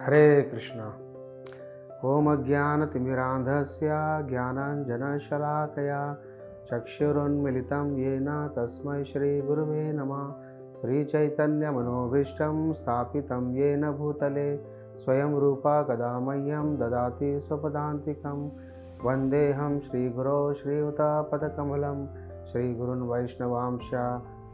हरे कृष्णा। ओम अज्ञानतिमिरान्धस्य ज्ञानाञ्जनशलाकया चक्षुरुन्मिलितं येन तस्मै श्रीगुरुवे नमः। श्रीचैतन्यमनोभीष्टं स्थापितं येन भूतले स्वयं रूपा कदा मह्यं ददाति स्वपदान्तिकं। वन्देऽहं श्रीगुरो श्रीयुतपदकमलं श्रीगुरुन् वैष्णवांश्च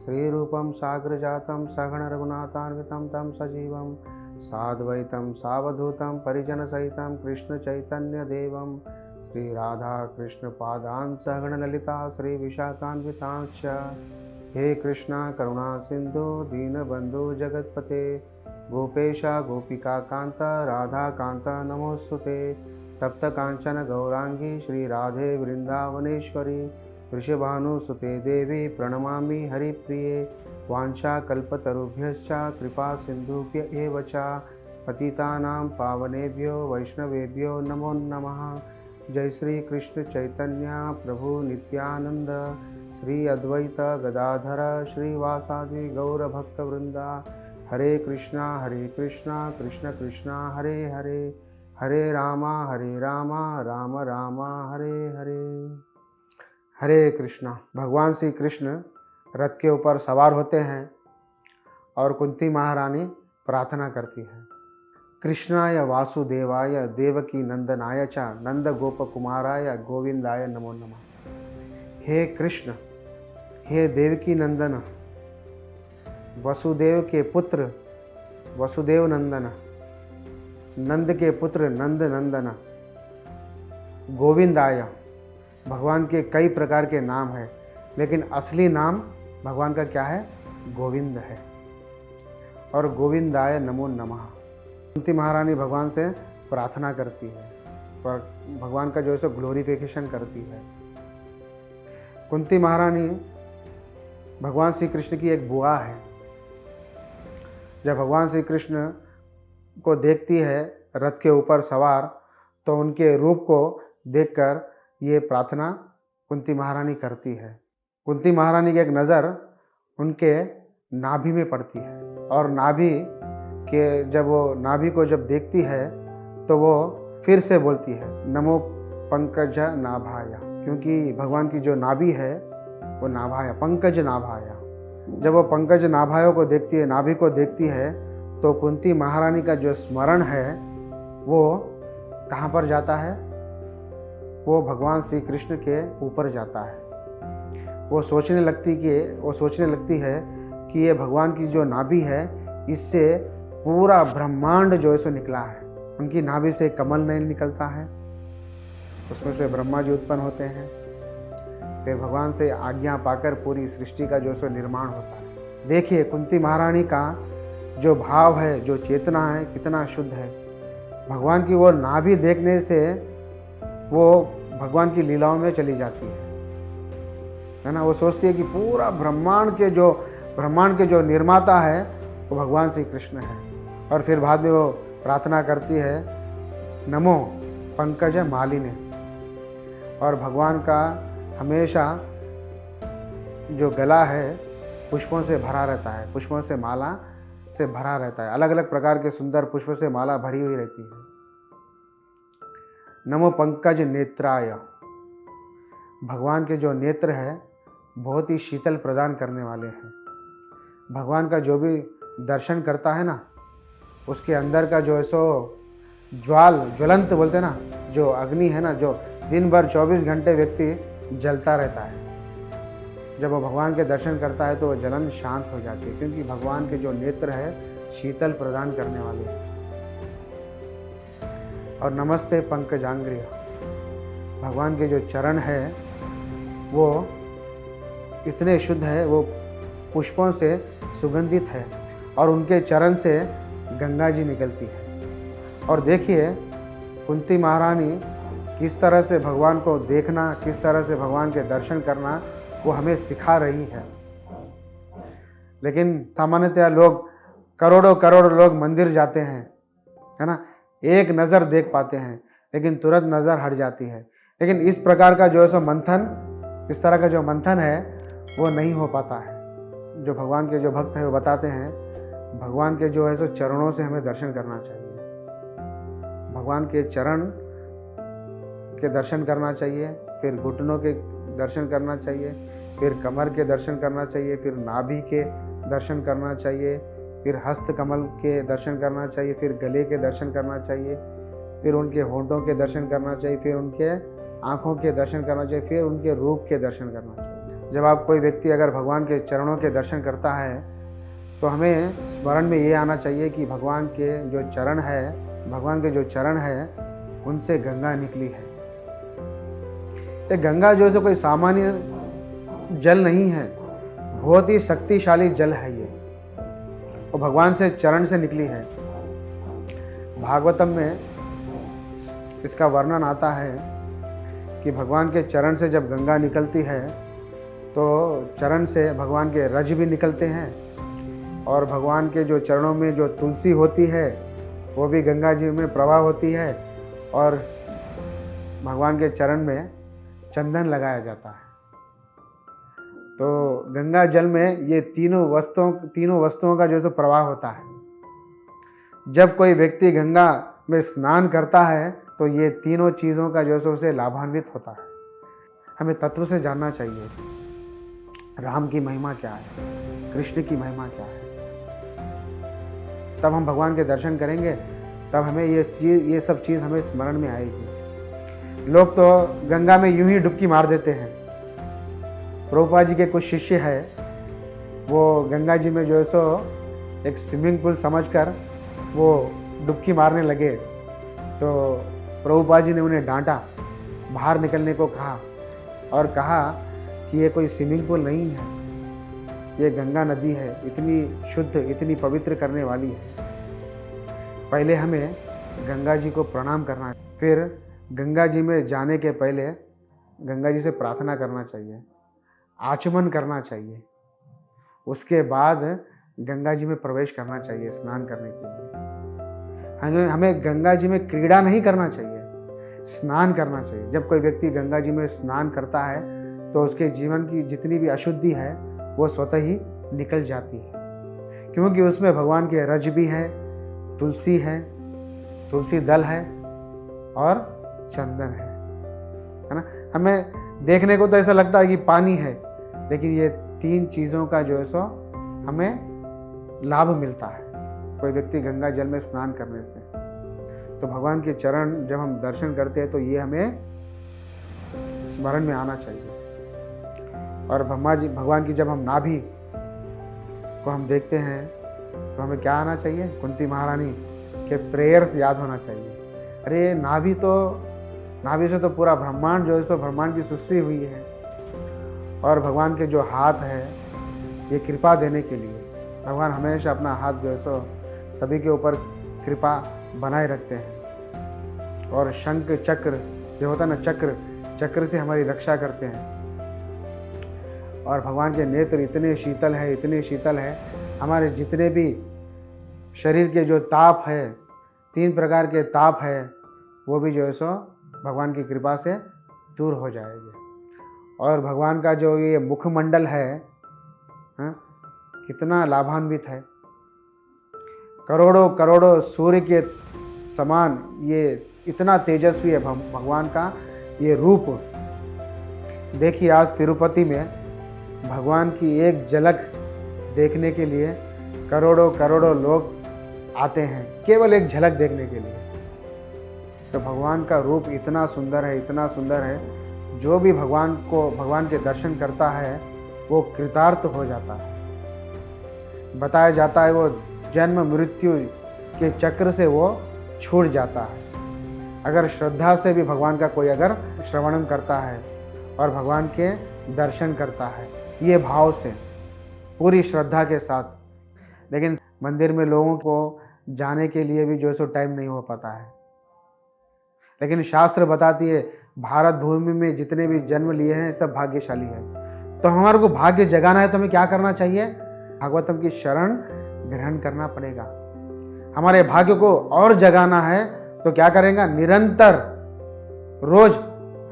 श्रीरूपं साग्रजातं सगण रघुनाथान्वितं तं सजीवं साद्वैतं सावधूतं परिजनसहितं कृष्णचैतन्यदेवं श्रीराधाकृष्णपादान् सहगणललिता श्रीविशाखान्वितांश्च। हे कृष्णा करुणा सिन्धु दीनबन्धु जगत्पते गोपेश गोपिकान्त राधाकान्त नमोऽस्तुते। तप्तकाञ्चन गौरांगी श्रीराधे वृन्दावनेश्वरी वृषभानुसुते देवी प्रणमामि हरिप्रिये। वाञ्छाकल्पतरुभ्यश्च कृपा सिन्धुभ्य एव च पतितानां पावनेभ्यो वैष्णवेभ्यो नमो नमः। जय श्री कृष्ण चैतन्य प्रभु नित्यानंद श्री अद्वैत गदाधर श्रीवासादि गौरभक्तवृंदा। हरे कृष्णा कृष्ण कृष्णा हरे हरे हरे रामा राम राम हरे हरे। हरे कृष्णा। भगवान श्री कृष्ण रथ के ऊपर सवार होते हैं और कुंती महारानी प्रार्थना करती है, कृष्णाय वासुदेवाय देवकी नंदनाय च नंद गोप कुमाराय गोविंदाय नमो नमः। हे कृष्ण, हे देवकी नंदन, वसुदेव के पुत्र वसुदेव नंदन, नंद के पुत्र नंद नंदन, गोविंदाय। भगवान के कई प्रकार के नाम हैं, लेकिन असली नाम भगवान का क्या है? गोविंद है। और गोविंदाय नमो नमः। कुंती महारानी भगवान से प्रार्थना करती है और भगवान का जो है सो ग्लोरिफिकेशन करती है। कुंती महारानी भगवान श्री कृष्ण की एक बुआ है। जब भगवान श्री कृष्ण को देखती है रथ के ऊपर सवार, तो उनके रूप को देखकर ये प्रार्थना कुंती महारानी करती है। कुंती महारानी की एक नज़र उनके नाभि में पड़ती है और नाभि के जब वो नाभि को जब देखती है तो वो फिर से बोलती है नमो पंकज नाभाया, क्योंकि भगवान की जो नाभि है वो नाभाया, पंकज नाभाया। जब वो पंकज नाभायों को देखती है, नाभि को देखती है, तो कुंती महारानी का जो स्मरण है वो कहाँ पर जाता है? वो भगवान श्री कृष्ण के ऊपर जाता है। वो सोचने लगती है कि ये भगवान की जो नाभि है, इससे पूरा ब्रह्मांड जो है सो निकला है। उनकी नाभि से कमल नहीं निकलता है, उसमें से ब्रह्मा जी उत्पन्न होते हैं। फिर भगवान से आज्ञा पाकर पूरी सृष्टि का जो सो निर्माण होता है। देखिए कुंती महारानी का जो भाव है, जो चेतना है, कितना शुद्ध है। भगवान की वो नाभि देखने से वो भगवान की लीलाओं में चली जाती है ना। वो सोचती है कि पूरा ब्रह्मांड के जो निर्माता है वो भगवान श्री कृष्ण है। और फिर बाद में वो प्रार्थना करती है नमो पंकज मालिने। और भगवान का हमेशा जो गला है पुष्पों से भरा रहता है, पुष्पों से माला से भरा रहता है। अलग अलग प्रकार के सुंदर पुष्पों से माला भरी हुई रहती है। नमो पंकज नेत्राय। भगवान के जो नेत्र है बहुत ही शीतल प्रदान करने वाले हैं। भगवान का जो भी दर्शन करता है ना, उसके अंदर का जो है सो ज्वलंत बोलते हैं ना, जो अग्नि है ना, जो दिन भर 24 घंटे व्यक्ति जलता रहता है, जब वो भगवान के दर्शन करता है तो वो जलन शांत हो जाती है, क्योंकि भगवान के जो नेत्र है शीतल प्रदान करने वाले हैं। और नमस्ते पंकजांग्रिय। भगवान के जो चरण है वो इतने शुद्ध है, वो पुष्पों से सुगंधित है और उनके चरण से गंगा जी निकलती है। और देखिए कुंती महारानी किस तरह से भगवान को देखना, किस तरह से भगवान के दर्शन करना वो हमें सिखा रही है। लेकिन सामान्यतया लोग करोड़ों लोग मंदिर जाते हैं, है ना, एक नज़र देख पाते हैं लेकिन तुरंत नज़र हट जाती है। लेकिन इस प्रकार का जो है सो मंथन, इस तरह का जो मंथन है वो नहीं हो पाता है। जो भगवान के जो भक्त हैं वो बताते हैं भगवान के जो है सो चरणों से हमें दर्शन करना चाहिए। भगवान के चरण के दर्शन करना चाहिए, फिर घुटनों के दर्शन करना चाहिए, फिर कमर के दर्शन करना चाहिए, फिर नाभि के दर्शन करना चाहिए, फिर हस्त कमल के दर्शन करना चाहिए, फिर गले के दर्शन करना चाहिए, फिर उनके होंठों के दर्शन करना चाहिए, फिर उनके आँखों के दर्शन करना चाहिए, फिर उनके रूप के दर्शन करना चाहिए। जब आप कोई व्यक्ति अगर भगवान के चरणों के दर्शन करता है तो हमें स्मरण में ये आना चाहिए कि भगवान के जो चरण है उनसे गंगा निकली है। ये गंगा जो है कोई सामान्य जल नहीं है, बहुत ही शक्तिशाली जल है ये, और भगवान से चरण से निकली है। भागवतम में इसका वर्णन आता है कि भगवान के चरण से जब गंगा निकलती है तो चरण से भगवान के रज भी निकलते हैं, और भगवान के जो चरणों में जो तुलसी होती है वो भी गंगा जी में प्रवाह होती है, और भगवान के चरण में चंदन लगाया जाता है। तो गंगा जल में ये तीनों वस्तुओं का जो सो प्रवाह होता है। जब कोई व्यक्ति गंगा में स्नान करता है तो ये तीनों चीज़ों का जो सो उसे लाभान्वित होता है। हमें तत्व से जानना चाहिए राम की महिमा क्या है, कृष्ण की महिमा क्या है, तब हम भगवान के दर्शन करेंगे, तब हमें ये सब चीज़ हमें स्मरण में आएगी। लोग तो गंगा में यूं ही डुबकी मार देते हैं। प्रभुपाद जी के कुछ शिष्य हैं, वो गंगा जी में जो है सो एक स्विमिंग पूल समझकर वो डुबकी मारने लगे, तो प्रभुपाद जी ने उन्हें डांटा, बाहर निकलने को कहा और कहा कि ये कोई स्विमिंग पूल नहीं है, ये गंगा नदी है, इतनी शुद्ध, इतनी पवित्र करने वाली है। पहले हमें गंगा जी को प्रणाम करना, फिर गंगा जी में जाने के पहले गंगा जी से प्रार्थना करना चाहिए, आचमन करना चाहिए, उसके बाद गंगा जी में प्रवेश करना चाहिए स्नान करने के लिए। हमें गंगा जी में क्रीड़ा नहीं करना चाहिए, स्नान करना चाहिए। जब कोई व्यक्ति गंगा जी में स्नान करता है तो उसके जीवन की जितनी भी अशुद्धि है वो स्वतः ही निकल जाती है, क्योंकि उसमें भगवान के रज भी है, तुलसी है, तुलसी दल है और चंदन है ना। हमें देखने को तो ऐसा लगता है कि पानी है, लेकिन ये तीन चीज़ों का जो है सो हमें लाभ मिलता है कोई व्यक्ति गंगा जल में स्नान करने से। तो भगवान के चरण जब हम दर्शन करते हैं तो ये हमें स्मरण में आना चाहिए। और भगवान की जब हम नाभि को हम देखते हैं तो हमें क्या आना चाहिए, कुंती महारानी के प्रेयर्स याद होना चाहिए। अरे नाभि से तो पूरा ब्रह्मांड जो है सो ब्रह्मांड की सृष्टि हुई है, और भगवान के जो हाथ है ये कृपा देने के लिए, भगवान हमेशा अपना हाथ जो है सो सभी के ऊपर कृपा बनाए रखते हैं। और शंख चक्र जो होता है ना, चक्र से हमारी रक्षा करते हैं। और भगवान के नेत्र इतने शीतल है, हमारे जितने भी शरीर के जो ताप है, 3 प्रकार के ताप है, वो भी जो है सो भगवान की कृपा से दूर हो जाएंगे। और भगवान का जो ये मुखमंडल है, कितना लाभान्वित है, करोड़ों सूर्य के समान ये इतना तेजस्वी है भगवान का ये रूप। देखिए आज तिरुपति में भगवान की एक झलक देखने के लिए करोड़ों लोग आते हैं, केवल एक झलक देखने के लिए। तो भगवान का रूप इतना सुंदर है, जो भी भगवान के दर्शन करता है वो कृतार्थ हो जाता है। बताया जाता है वो जन्म मृत्यु के चक्र से वो छूट जाता है। अगर श्रद्धा से भी भगवान का कोई अगर श्रवणन करता है और भगवान के दर्शन करता है ये भाव से, पूरी श्रद्धा के साथ, लेकिन मंदिर में लोगों को जाने के लिए भी जो सो टाइम नहीं हो पाता है। लेकिन शास्त्र बताती है भारत भूमि में जितने भी जन्म लिए हैं सब भाग्यशाली है। तो हमारे को भाग्य जगाना है तो हमें क्या करना चाहिए, भागवतम की शरण ग्रहण करना पड़ेगा। हमारे भाग्य को और जगाना है तो क्या करेंगे, निरंतर रोज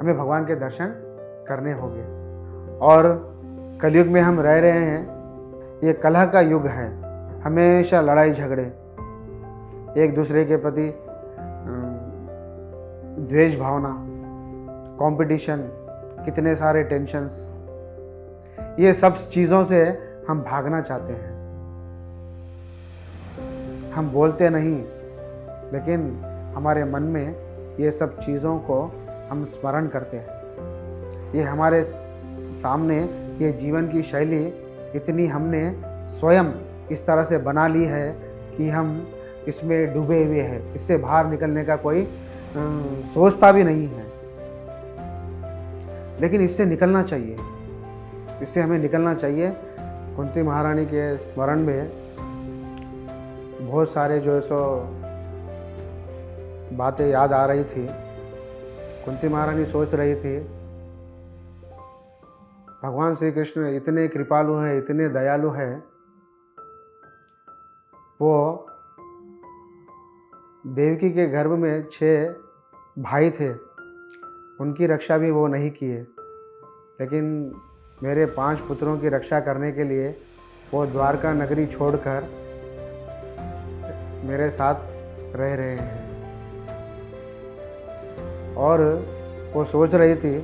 हमें भगवान के दर्शन करने होंगे। और कलयुग में हम रह रहे हैं, ये कलह का युग है, हमेशा लड़ाई झगड़े, एक दूसरे के प्रति द्वेष भावना, कंपटीशन, कितने सारे टेंशन्स, ये सब चीज़ों से हम भागना चाहते हैं। हम बोलते नहीं, लेकिन हमारे मन में ये सब चीज़ों को हम स्मरण करते हैं। ये हमारे सामने ये जीवन की शैली इतनी हमने स्वयं इस तरह से बना ली है कि हम इसमें डूबे हुए हैं। इससे बाहर निकलने का कोई सोचता भी नहीं है। लेकिन इससे निकलना चाहिए, इससे हमें निकलना चाहिए। कुंती महारानी के स्मरण में बहुत सारे जो है सो बातें याद आ रही थी। कुंती महारानी सोच रही थी, भगवान श्री कृष्ण इतने कृपालु हैं, इतने दयालु हैं, वो देवकी के गर्भ में 6 भाई थे, उनकी रक्षा भी वो नहीं किए, लेकिन मेरे 5 पुत्रों की रक्षा करने के लिए वो द्वारका नगरी छोड़कर मेरे साथ रह रहे हैं। और वो सोच रही थी,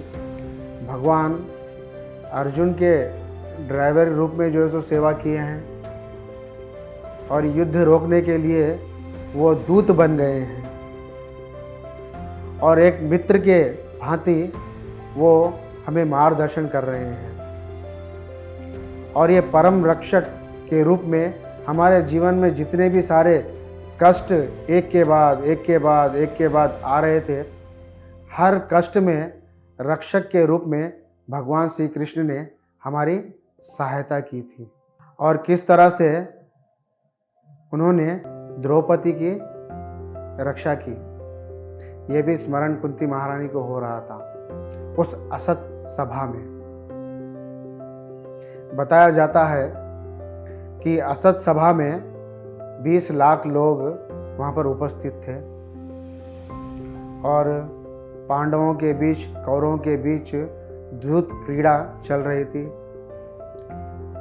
भगवान अर्जुन के ड्राइवर रूप में जो है सो सेवा किए हैं और युद्ध रोकने के लिए वो दूत बन गए हैं, और एक मित्र के भांति वो हमें मार्गदर्शन कर रहे हैं, और ये परम रक्षक के रूप में हमारे जीवन में जितने भी सारे कष्ट एक के बाद एक के बाद एक के बाद आ रहे थे, हर कष्ट में रक्षक के रूप में भगवान श्री कृष्ण ने हमारी सहायता की थी। और किस तरह से उन्होंने द्रौपदी की रक्षा की, ये भी स्मरण कुंती महारानी को हो रहा था। उस असत सभा में बताया जाता है कि असत सभा में 20 लाख लोग वहाँ पर उपस्थित थे, और पांडवों के बीच, कौरवों के बीच द्यूत क्रीड़ा चल रही थी,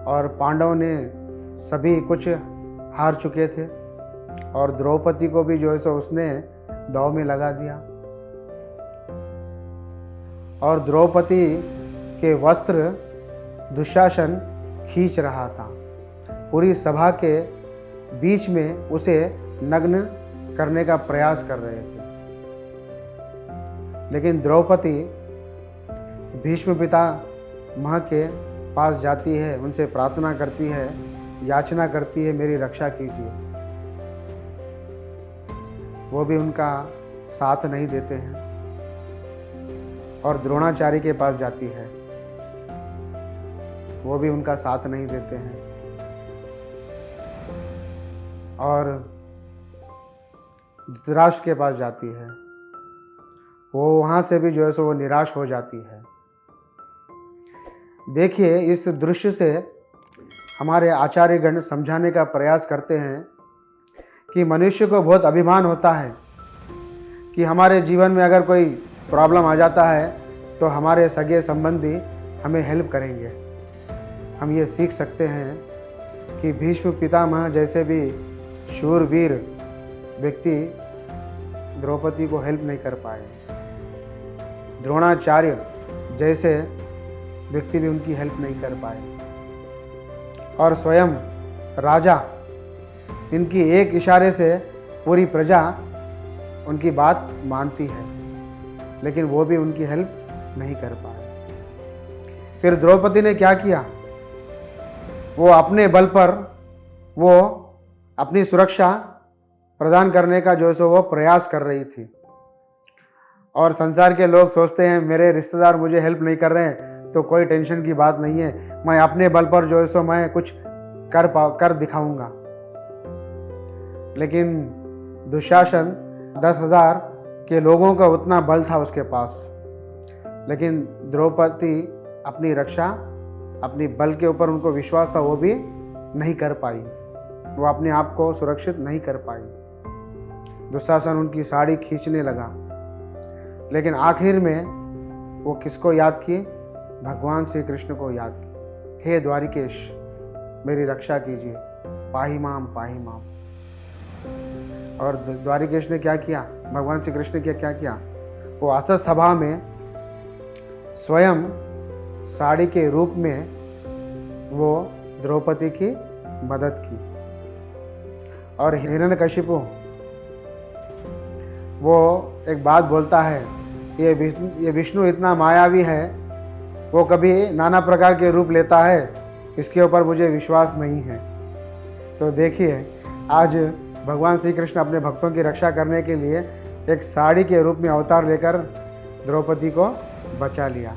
और पांडव ने सभी कुछ हार चुके थे, और द्रौपदी को भी जो है सो उसने दांव में लगा दिया, और द्रौपदी के वस्त्र दुशासन खींच रहा था। पूरी सभा के बीच में उसे नग्न करने का प्रयास कर रहे थे, लेकिन द्रौपदी भीष्म पितामह के पास जाती है, उनसे प्रार्थना करती है, याचना करती है, मेरी रक्षा कीजिए। वो भी उनका साथ नहीं देते हैं, और द्रोणाचार्य के पास जाती है, वो भी उनका साथ नहीं देते हैं, और धृतराष्ट्र के पास जाती है, वो वहाँ से भी जो है सो वो निराश हो जाती है। देखिए, इस दृश्य से हमारे आचार्यगण समझाने का प्रयास करते हैं कि मनुष्य को बहुत अभिमान होता है कि हमारे जीवन में अगर कोई प्रॉब्लम आ जाता है तो हमारे सगे संबंधी हमें हेल्प करेंगे। हम ये सीख सकते हैं कि भीष्म पितामह जैसे भी शूरवीर व्यक्ति द्रौपदी को हेल्प नहीं कर पाए, द्रोणाचार्य जैसे व्यक्ति भी उनकी हेल्प नहीं कर पाए, और स्वयं राजा, इनकी एक इशारे से पूरी प्रजा उनकी बात मानती है, लेकिन वो भी उनकी हेल्प नहीं कर पाए। फिर द्रौपदी ने क्या किया, वो अपने बल पर वो अपनी सुरक्षा प्रदान करने का जो है सो वो प्रयास कर रही थी। और संसार के लोग सोचते हैं मेरे रिश्तेदार मुझे हेल्प नहीं कर रहे हैं तो कोई टेंशन की बात नहीं है, मैं अपने बल पर जो है सो मैं कुछ कर दिखाऊंगा। लेकिन दुशासन 10,000 के लोगों का उतना बल था उसके पास, लेकिन द्रौपदी अपनी रक्षा, अपनी बल के ऊपर उनको विश्वास था, वो भी नहीं कर पाई, वो अपने आप को सुरक्षित नहीं कर पाई। दुशासन उनकी साड़ी खींचने लगा, लेकिन आखिर में वो किसको याद किए, भगवान श्री कृष्ण को याद किए। हे द्वारिकेश, मेरी रक्षा कीजिए, पाही माम पाही माम। और द्वारिकेश ने क्या किया, भगवान श्री कृष्ण ने क्या किया, वो असत सभा में स्वयं साड़ी के रूप में वो द्रौपदी की मदद की। और हिरण्यकशिपु वो एक बात बोलता है, ये विष्णु इतना मायावी है, वो कभी नाना प्रकार के रूप लेता है, इसके ऊपर मुझे विश्वास नहीं है। तो देखिए, आज भगवान श्री कृष्ण अपने भक्तों की रक्षा करने के लिए एक साड़ी के रूप में अवतार लेकर द्रौपदी को बचा लिया।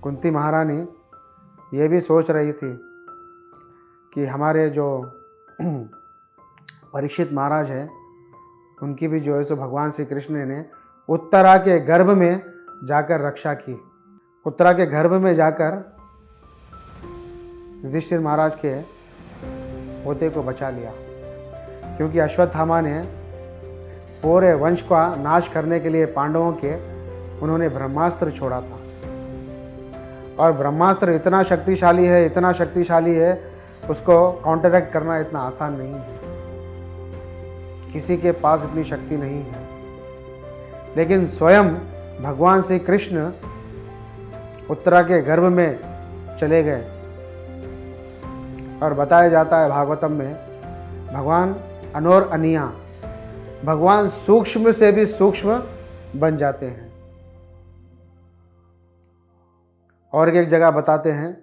कुंती महारानी ये भी सोच रही थी कि हमारे जो परीक्षित महाराज हैं, उनकी भी जो है सो भगवान श्री कृष्ण ने उत्तरा के गर्भ में जाकर रक्षा की। उत्तरा के गर्भ में जाकर युधिष्ठिर महाराज के पोते को बचा लिया, क्योंकि अश्वत्थामा ने पूरे वंश का नाश करने के लिए पांडवों के उन्होंने ब्रह्मास्त्र छोड़ा था। और ब्रह्मास्त्र इतना शक्तिशाली है, उसको काउंटरैक्ट करना इतना आसान नहीं है, किसी के पास इतनी शक्ति नहीं है। लेकिन स्वयं भगवान श्री कृष्ण उत्तरा के गर्भ में चले गए। और बताया जाता है भागवतम में, भगवान अनोर अनिया, भगवान सूक्ष्म से भी सूक्ष्म बन जाते हैं। और एक जगह बताते हैं,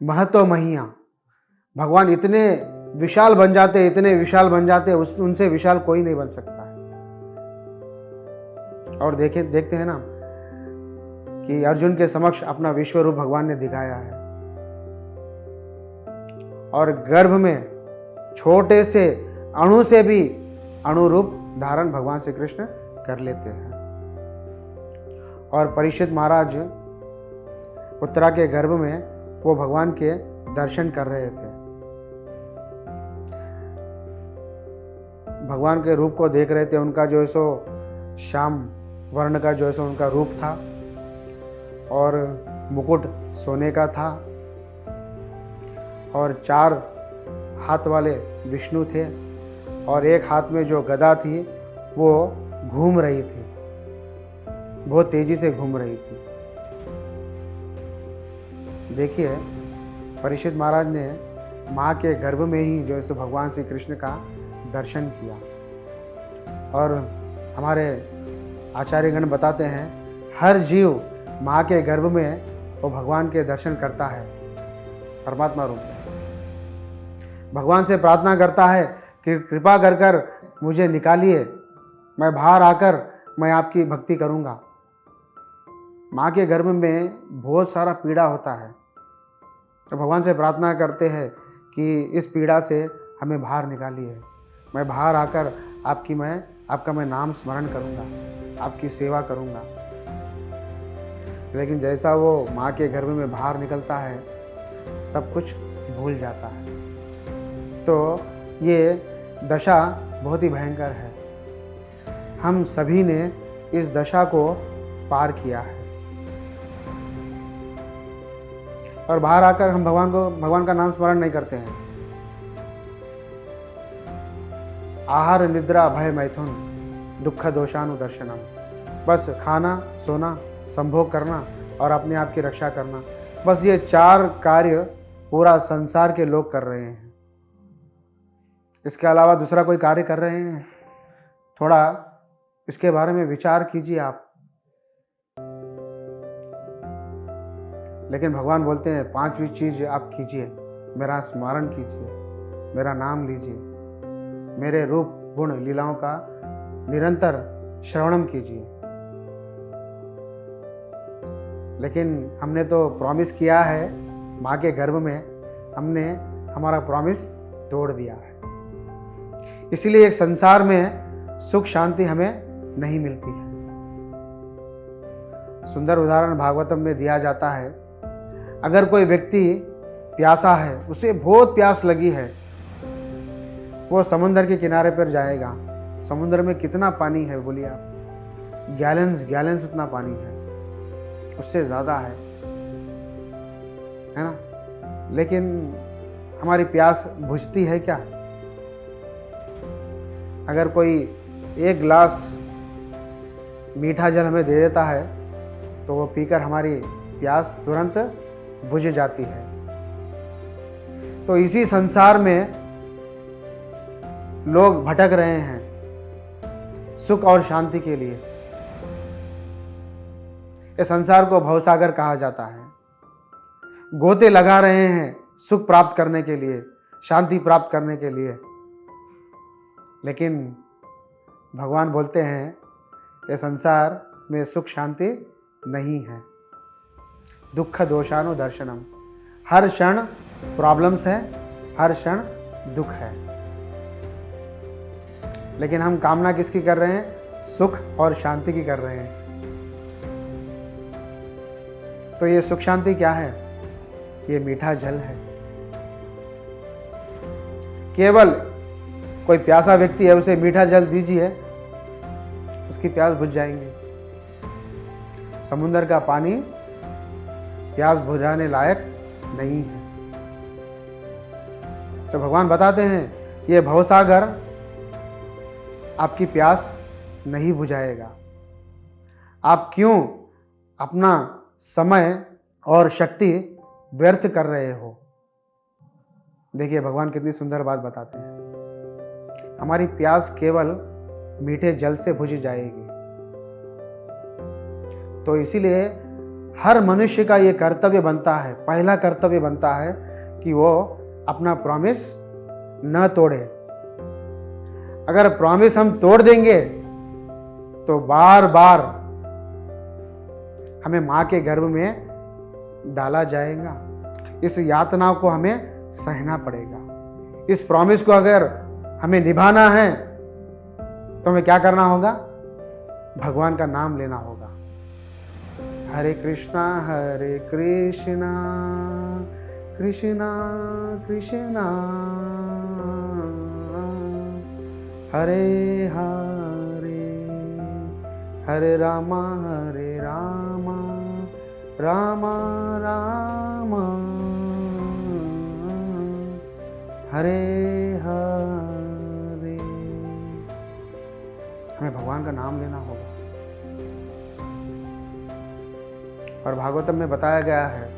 महतो महिया, भगवान इतने विशाल बन जाते, उनसे विशाल कोई नहीं बन सकता है। और देखते हैं ना कि अर्जुन के समक्ष अपना विश्व रूप भगवान ने दिखाया है। और गर्भ में छोटे से अणु से भी अणु रूप धारण भगवान श्री कृष्ण कर लेते हैं। और परीक्षित महाराज उत्तरा के गर्भ में वो भगवान के दर्शन कर रहे थे, भगवान के रूप को देख रहे थे। उनका जो है सो श्याम वर्ण का जो है सो उनका रूप था, और मुकुट सोने का था, और 4 हाथ वाले विष्णु थे, और एक हाथ में जो गदा थी वो घूम रही थी, बहुत तेजी से घूम रही थी। देखिए, परीक्षित महाराज ने माँ के गर्भ में ही जो है सो भगवान श्री कृष्ण का दर्शन किया। और हमारे आचार्यगण बताते हैं, हर जीव माँ के गर्भ में वो भगवान के दर्शन करता है, परमात्मा रूप में। भगवान से प्रार्थना करता है कि कृपा कर कर मुझे निकालिए, मैं बाहर आकर मैं आपकी भक्ति करूँगा। माँ के गर्भ में बहुत सारा पीड़ा होता है, तो भगवान से प्रार्थना करते हैं कि इस पीड़ा से हमें बाहर निकालिए, मैं बाहर आकर आपका मैं नाम स्मरण करूँगा, आपकी सेवा करूँगा। लेकिन जैसा वो माँ के गर्भ में बाहर निकलता है, सब कुछ भूल जाता है। तो ये दशा बहुत ही भयंकर है। हम सभी ने इस दशा को पार किया है, और बाहर आकर हम भगवान का नाम स्मरण नहीं करते हैं। आहार निद्रा भय मैथुन दुख दोषानुदर्शनम, बस खाना, सोना, संभोग करना और अपने आप की रक्षा करना, बस ये 4 कार्य पूरा संसार के लोग कर रहे हैं। इसके अलावा दूसरा कोई कार्य कर रहे हैं? थोड़ा इसके बारे में विचार कीजिए आप। लेकिन भगवान बोलते हैं 5वीं चीज आप कीजिए, मेरा स्मरण कीजिए, मेरा नाम लीजिए, मेरे रूप गुण लीलाओं का निरंतर श्रवणम कीजिए। लेकिन हमने तो प्रॉमिस किया है, माँ के गर्भ में हमने हमारा प्रॉमिस तोड़ दिया है। इसीलिए एक संसार में सुख शांति हमें नहीं मिलती है। सुंदर उदाहरण भागवतम में दिया जाता है, अगर कोई व्यक्ति प्यासा है, उसे बहुत प्यास लगी है, वो समुद्र के किनारे पर जाएगा। समुद्र में कितना पानी है बोलिए आप? गैलेंस उतना पानी है, उससे ज़्यादा है ना? लेकिन हमारी प्यास बुझती है क्या? अगर कोई एक गिलास मीठा जल हमें दे देता है तो वो पीकर हमारी प्यास तुरंत बुझ जाती है। तो इसी संसार में लोग भटक रहे हैं सुख और शांति के लिए। इस संसार को भवसागर कहा जाता है। गोते लगा रहे हैं सुख प्राप्त करने के लिए, शांति प्राप्त करने के लिए, लेकिन भगवान बोलते हैं ये संसार में सुख शांति नहीं है। दुख दोषानु दर्शनम, हर क्षण प्रॉब्लम्स है, हर क्षण दुख है। लेकिन हम कामना किसकी कर रहे हैं? सुख और शांति की कर रहे हैं। तो ये सुख शांति क्या है? ये मीठा जल है। केवल कोई प्यासा व्यक्ति है, उसे मीठा जल दीजिए, उसकी प्यास बुझ जाएंगी। समुद्र का पानी प्यास बुझाने लायक नहीं है। तो भगवान बताते हैं ये भवसागर आपकी प्यास नहीं बुझाएगा। आप क्यों अपना समय और शक्ति व्यर्थ कर रहे हो? देखिए भगवान कितनी सुंदर बात बताते हैं। हमारी प्यास केवल मीठे जल से बुझ जाएगी। तो इसीलिए हर मनुष्य का ये कर्तव्य बनता है, पहला कर्तव्य बनता है कि वो अपना प्रॉमिस न तोड़े। अगर प्रॉमिस हम तोड़ देंगे तो बार बार हमें मां के गर्भ में डाला जाएगा। इस यातना को हमें सहना पड़ेगा। इस प्रॉमिस को अगर हमें निभाना है तो हमें क्या करना होगा? भगवान का नाम लेना होगा। हरे कृष्णा कृष्णा कृष्णा हरे हरे, हरे रामा रामा रामा हरे हरे। हमें भगवान का नाम लेना होगा। और भागवतम में बताया गया है,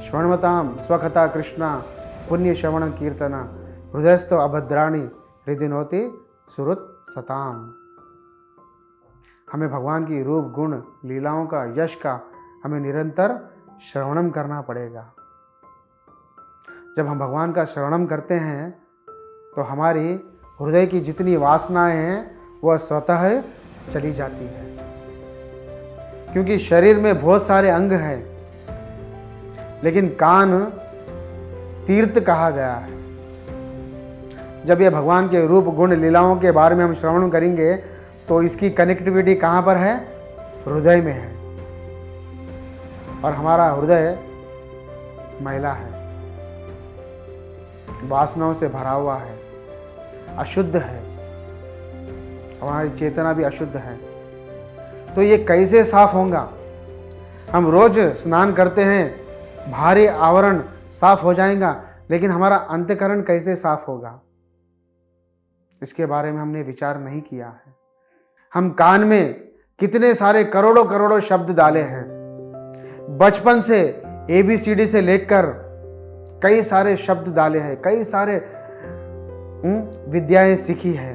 श्रवणवताम स्वकथा कृष्णा पुण्य श्रवण कीर्तना हृदयस्थो अभद्राणि हृदिनोति सुरुत सताम। हमें भगवान की रूप गुण लीलाओं का यश का हमें निरंतर श्रवणम करना पड़ेगा। जब हम भगवान का श्रवणम करते हैं तो हमारी हृदय की जितनी वासनाएं हैं वह स्वतः चली जाती है। क्योंकि शरीर में बहुत सारे अंग हैं, लेकिन कान तीर्थ कहा गया है। जब ये भगवान के रूप गुण लीलाओं के बारे में हम श्रवण करेंगे तो इसकी कनेक्टिविटी कहाँ पर है? हृदय में है। और हमारा हृदय मैला है, वासनाओं से भरा हुआ है, अशुद्ध है, हमारी चेतना भी अशुद्ध है। तो ये कैसे साफ होगा? हम रोज स्नान करते हैं, भारी आवरण साफ हो जाएगा, लेकिन हमारा अंतःकरण कैसे साफ होगा? इसके बारे में हमने विचार नहीं किया है। हम कान में कितने सारे करोड़ों करोड़ों शब्द डाले हैं। बचपन से ABCD से लेकर कई सारे शब्द डाले हैं, कई सारे विद्याएं सीखी है।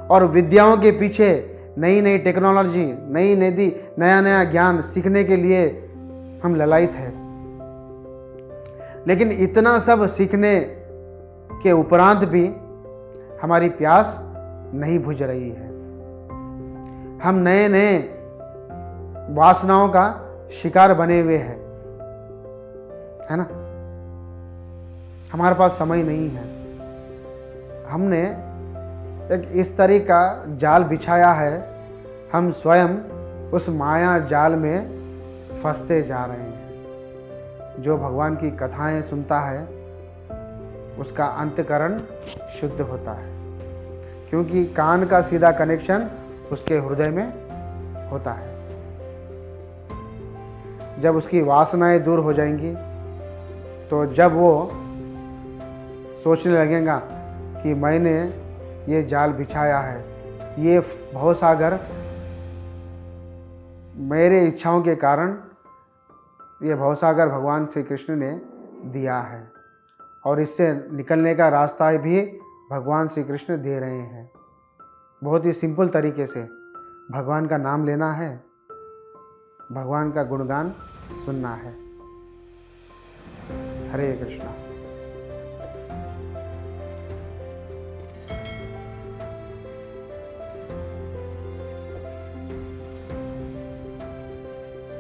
और विद्याओं के पीछे नई नई टेक्नोलॉजी, नया नया ज्ञान सीखने के लिए हम ललायित हैं। लेकिन इतना सब सीखने के उपरांत भी हमारी प्यास नहीं बुझ रही है। हम नए नए वासनाओं का शिकार बने हुए हैं, है ना? हमारे पास समय नहीं है। हमने एक इस तरह का जाल बिछाया है, हम स्वयं उस माया जाल में फंसते जा रहे हैं। जो भगवान की कथाएं सुनता है उसका अंतःकरण शुद्ध होता है, क्योंकि कान का सीधा कनेक्शन उसके हृदय में होता है। जब उसकी वासनाएं दूर हो जाएंगी तो जब वो सोचने लगेगा कि मैंने ये जाल बिछाया है, ये भवसागर मेरे इच्छाओं के कारण ये भवसागर भगवान श्री कृष्ण ने दिया है और इससे निकलने का रास्ता भी भगवान श्री कृष्ण दे रहे हैं। बहुत ही सिंपल तरीके से भगवान का नाम लेना है, भगवान का गुणगान सुनना है। हरे कृष्णा।